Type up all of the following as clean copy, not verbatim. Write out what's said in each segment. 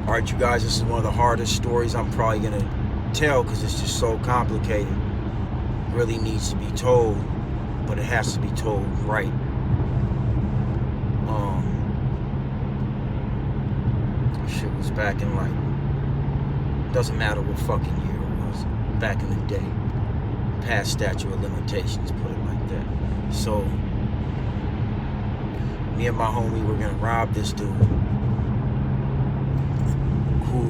All right, you guys, this is one of the hardest stories I'm probably gonna tell because it's just so complicated. It really needs to be told, but it has to be told right. Shit was back in doesn't matter what fucking year it was, back in the day. Past statute of limitations, put it like that. So, me and my homie were gonna rob this dude who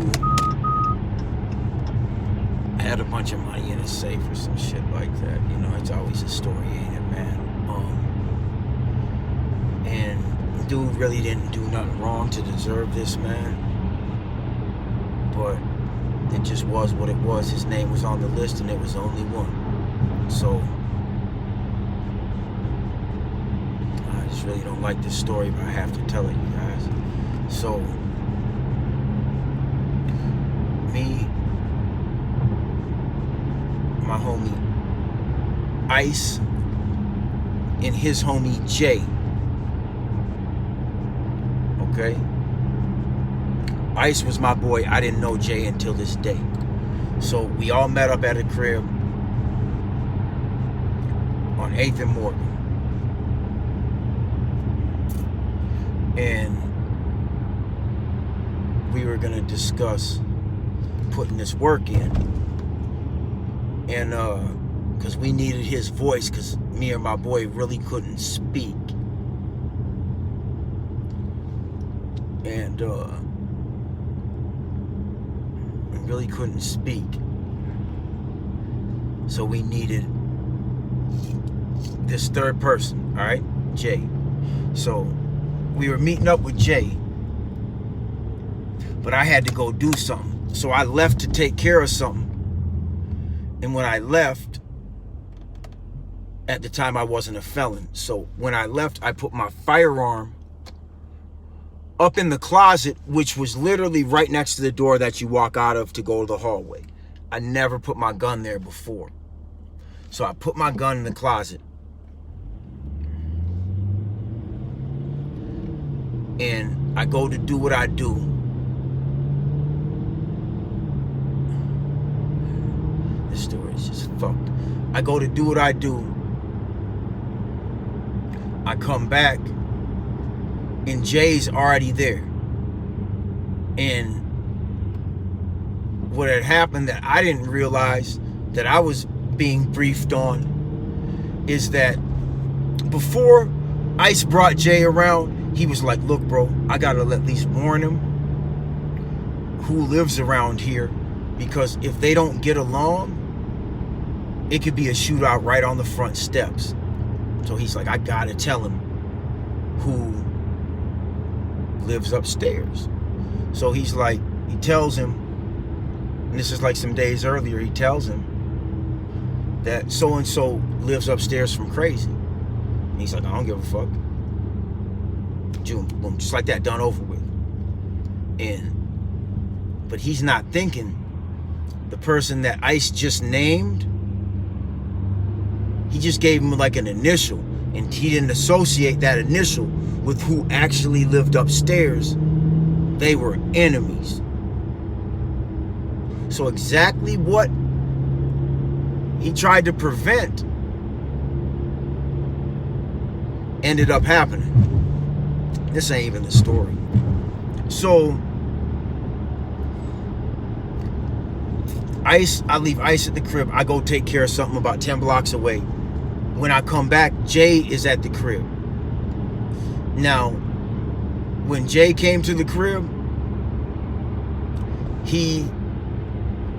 had a bunch of money in his safe or some shit like that. You know, it's always a story, ain't it, man? And dude really didn't do nothing wrong to deserve this, man. But it just was what it was. His name was on the list and it was only one. So I just really don't like this story, but I have to tell it, you guys. So me, my homie Ice, and his homie Jay. Okay? Ice was my boy. I didn't know Jay until this day. So we all met up at a crib on 8th and Morgan. And we were gonna discuss putting this work in. And because we needed his voice, because me and my boy really couldn't speak. And really couldn't speak. So we needed this third person, all right? Jay. So we were meeting up with Jay, but I had to go do something. So I left to take care of something. And when I left, at the time I wasn't a felon. So when I left, I put my firearm up in the closet, which was literally right next to the door that you walk out of to go to the hallway. I never put my gun there before. So I put my gun in the closet. And I go to do what I do. This story is just fucked. I go to do what I do. I come back and Jay's already there. And what had happened that I didn't realize that I was being briefed on is that before Ice brought Jay around, he was like, look, bro, I gotta at least warn him who lives around here, because if they don't get along, it could be a shootout right on the front steps. So he's like, I gotta tell him who lives upstairs. So he's like, he tells him, and this is like some days earlier, he tells him that so-and-so lives upstairs from Crazy. And he's like, I don't give a fuck. Boom, just like that, done over with. But he's not thinking the person that Ice just named, he just gave him like an initial, and he didn't associate that initial with who actually lived upstairs. They were enemies. So exactly what he tried to prevent ended up happening. This ain't even the story. So I leave Ice at the crib. I go take care of something about 10 blocks away. When I come back, Jay is at the crib. Now, when Jay came to the crib, he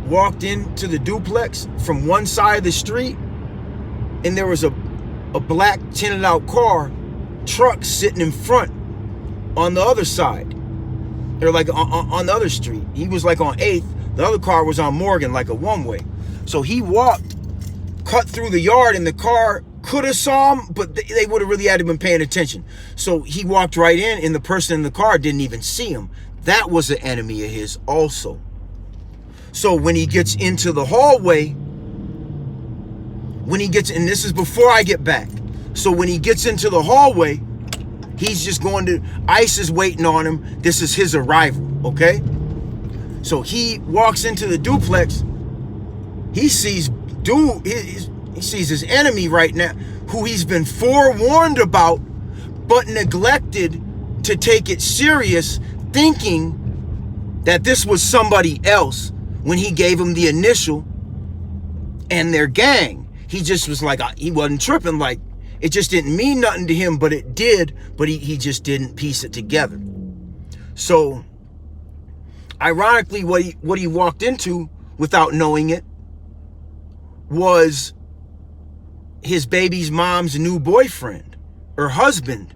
walked into the duplex from one side of the street, and there was a black tinted out truck sitting in front on the other side. They're like on the other street. He was like on 8th. The other car was on Morgan, like a one-way. So he walked, cut through the yard, and the car could have saw him, but they would have really had to been paying attention. So he walked right in, and the person in the car didn't even see him. That was an enemy of his also. So when he gets into the hallway, and this is before I get back. So when he gets into the hallway, he's just going to, Ice is waiting on him. This is his arrival, okay? So he walks into the duplex. He sees he sees his enemy right now, who he's been forewarned about, but neglected to take it serious, thinking that this was somebody else when he gave him the initial and their gang. He just was like, he wasn't tripping, like it just didn't mean nothing to him, but it did, but he just didn't piece it together. So ironically, what he walked into without knowing it was his baby's mom's new boyfriend or husband.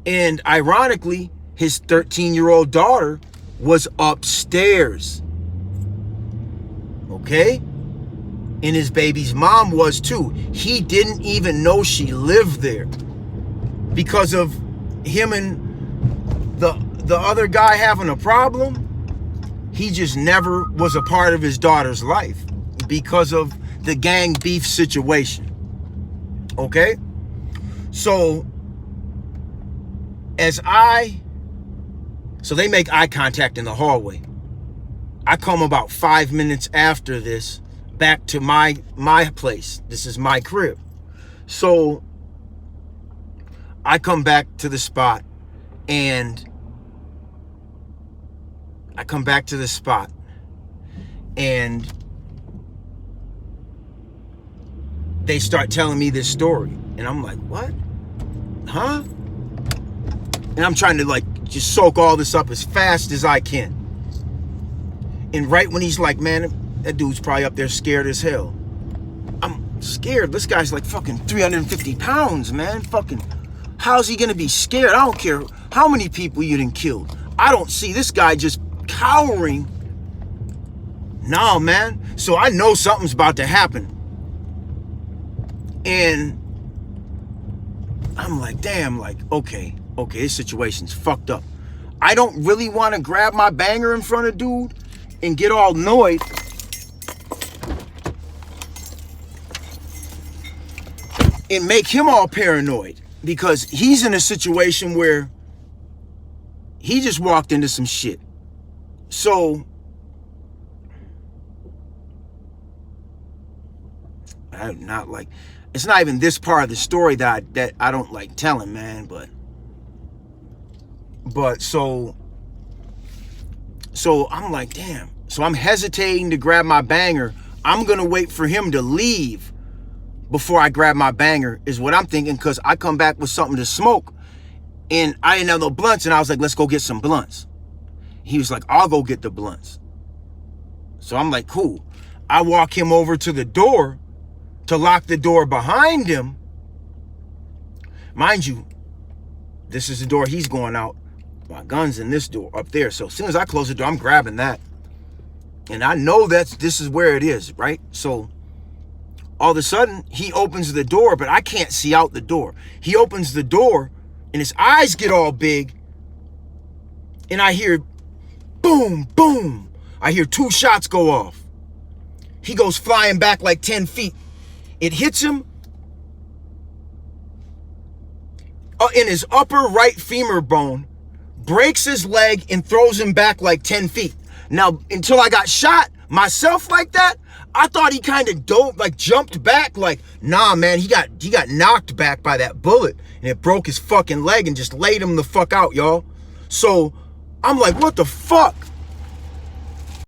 And ironically, his 13-year-old daughter was upstairs. Okay? And his baby's mom was too. He didn't even know she lived there because of him and the other guy having a problem. He just never was a part of his daughter's life because of the gang beef situation. Okay? So they make eye contact in the hallway. I come about 5 minutes after this back to my place. This is my crib. So I come back to the spot and they start telling me this story. And I'm like, what? Huh? And I'm trying to like just soak all this up as fast as I can. And right when he's like, man, that dude's probably up there scared as hell. I'm scared. This guy's like fucking 350 pounds, man. Fucking, how's he gonna be scared? I don't care how many people you done killed. I don't see this guy just cowering. Nah, man. So I know something's about to happen. And I'm like, damn, like, okay, this situation's fucked up. I don't really want to grab my banger in front of dude and get all annoyed. And make him all paranoid because he's in a situation where he just walked into some shit. So I'm not like, it's not even this part of the story that I don't like telling, man, but so I'm like, damn. So I'm hesitating to grab my banger. I'm gonna wait for him to leave before I grab my banger, is what I'm thinking, because I come back with something to smoke. And I didn't have no blunts, and I was like, let's go get some blunts. He was like, I'll go get the blunts. So I'm like, cool. I walk him over to the door to lock the door behind him. Mind you, this is the door he's going out. My gun's in this door up there. So as soon as I close the door, I'm grabbing that. And I know this is where it is, right? So all of a sudden, he opens the door, but I can't see out the door. He opens the door, and his eyes get all big. And I hear boom, boom. I hear 2 shots go off. He goes flying back like 10 feet. It hits him in his upper right femur bone, breaks his leg, and throws him back like 10 feet. Now, until I got shot myself like that, I thought he kind of jumped back, like, nah, man, he got knocked back by that bullet, and it broke his fucking leg and just laid him the fuck out, y'all. So I'm like, what the fuck?